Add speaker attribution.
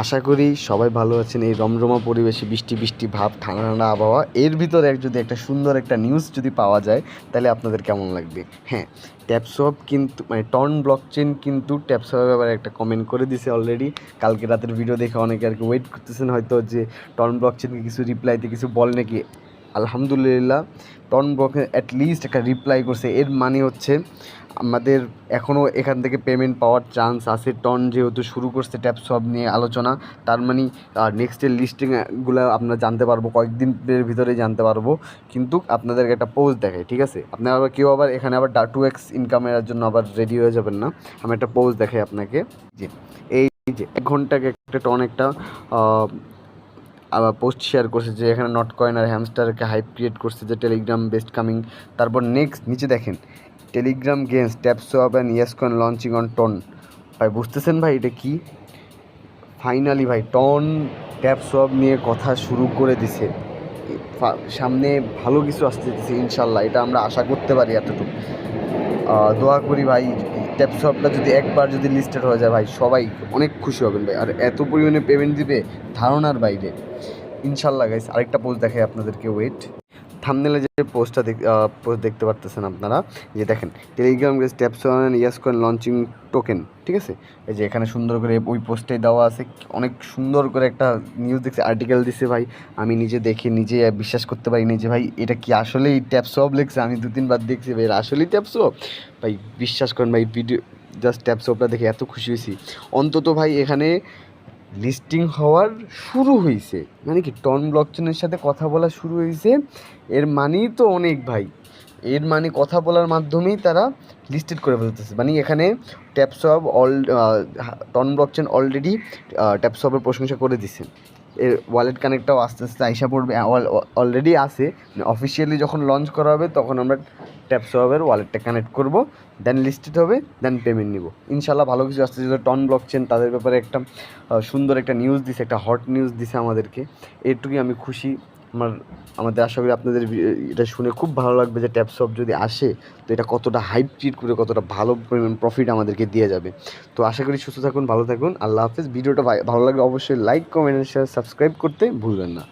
Speaker 1: আশা করি সবাই ভালো আছেন। এই রমরমা পরিবেশে বৃষ্টি বৃষ্টি ভাব, ঠান্ডা ঠান্ডা আবহাওয়া, এর ভিতরে যদি একটা সুন্দর একটা নিউজ যদি পাওয়া যায় তাহলে আপনাদের কেমন লাগবে? হ্যাঁ, ট্যাপসপ কিন্তু মানে টর্ন ব্লকচেন কিন্তু ট্যাপসপের ব্যাপারে একটা কমেন্ট করে দিছে অলরেডি। কালকে রাতের ভিডিও দেখে অনেকে আর কি ওয়েট করতেছেন হয়তো যে টর্ন ব্লকচেনকে কিছু রিপ্লাইতে কিছু বল নাকি। আলহামদুলিল্লাহ, টর্ন ব্লকচেন অ্যাটলিস্ট একটা রিপ্লাই করছে। এর মানে হচ্ছে আমাদের এখনও এখান থেকে পেমেন্ট পাওয়ার চান্স আছে। টর্ন যেহেতু শুরু করছে ট্যাপসপ নিয়ে আলোচনা, তার মানে নেক্সটের লিস্টিংগুলো আমরা জানতে পারবো, কয়েকদিনের ভিতরেই জানতে পারবো। কিন্তু আপনাদেরকে একটা পোস্ট দেখাই, ঠিক আছে? আপনারা আবার কেউ আবার এখানে আবার 2x ইনকামের জন্য আবার রেডি হয়ে যাবেন না। আমি একটা পোস্ট দেখাই আপনাকে, যে এই যে 1 ঘন্টাকে একটা টর্ন একটা আবার পোস্ট শেয়ার করছে যে এখানে নট কয়েন আর হ্যামস্টারকে হাইপ ক্রিয়েট করছে যে টেলিগ্রাম বেস্ট কামিং। তারপর নেক্সট নিচে দেখেন, Telegram games TapSwap and yes coin launching on TON. ভাই বুঝতেছেন ভাই এটা কি? ফাইনালি ভাই টন ট্যাপসপ নিয়ে কথা শুরু করে দিছে। সামনে ভালো কিছু আসতে দিতেছে ইনশাল্লাহ, এটা আমরা আশা করতে পারি এতটুকু। দোয়া করি ভাই ট্যাপসপটা যদি একবার যদি লিস্টেড হয়ে যায় ভাই, সবাই অনেক খুশি হবেন ভাই। আর এত পরিমাণে পেমেন্ট দিবে ধারণার বাইরে ইনশাল্লাহ। গাইস আরেকটা পোস্ট দেখাই আপনাদেরকে, ওয়েট। থাম্বনেলে যে পোস্ট দেখতে পারতেছেন আপনারা, যে দেখেন Telegram guess taps on yes coin launching token, ঠিক আছে? এই যে এখানে সুন্দর করে ওই পোস্টে দেওয়া আছে, অনেক সুন্দর করে একটা নিউজ দেখছে, আর্টিকেল দিছে ভাই। আমি নিজে দেখে নিজে বিশ্বাস করতে পারিনি যে ভাই এটা কি আসলেই ট্যাপসপ লিখছে। আমি 2-3 বার দেখছি ভাই, এটা আসলেই ট্যাপসপ। ভাই বিশ্বাস করেন ভাই, ভিডিও জাস্ট ট্যাপসপটা দেখে এত খুশি হয়েছি। অন্তত ভাই এখানে লিস্টিং হওয়ার শুরু হয়েছে, মানে কি টর্ন ব্লকচেনের সাথে কথা বলা শুরু হয়েছে, এর মানেই তো অনেক ভাই। এর মানে কথা বলার মাধ্যমেই তারা লিস্টেড করে ফেলতেছে। মানে এখানে ট্যাপসপ টর্ন ব্লকচেন অলরেডি ট্যাপসপের প্রশংসা করে দিছে। এর ওয়ালেট কানেক্টটাও আস্তে আস্তে আইসা পড়বে, অলরেডি আছে। অফিসিয়ালি যখন লঞ্চ করা হবে তখন আমরা ট্যাপসপের ওয়ালেটটা কানেক্ট করব, দেন লিস্টেড হবে, দেন পেমেন্ট নিব ইনশাল্লাহ। ভালো কিছু আসছে। যেহেতু টর্ন ব্লকচেন তাদের ব্যাপারে একটা সুন্দর একটা নিউজ দিছে, একটা হট নিউজ দিছে আমাদেরকে। এটুকুই আমি খুশি। আমাদের আশা করি আপনাদের এটা শুনে খুব ভালো লাগবে যে ট্যাপসপ যদি আসে তো এটা কতটা হাইপ ক্রিয়েট করে কতটা ভালো পরিমাণ প্রফিট আমাদেরকে দিয়ে যাবে। তো আশা করি সুস্থ থাকুন, ভালো থাকুন। আল্লাহ হাফেজ। ভিডিওটা ভালো লাগলে অবশ্যই লাইক, কমেন্ট, শেয়ার, সাবস্ক্রাইব করতে ভুলবেন না।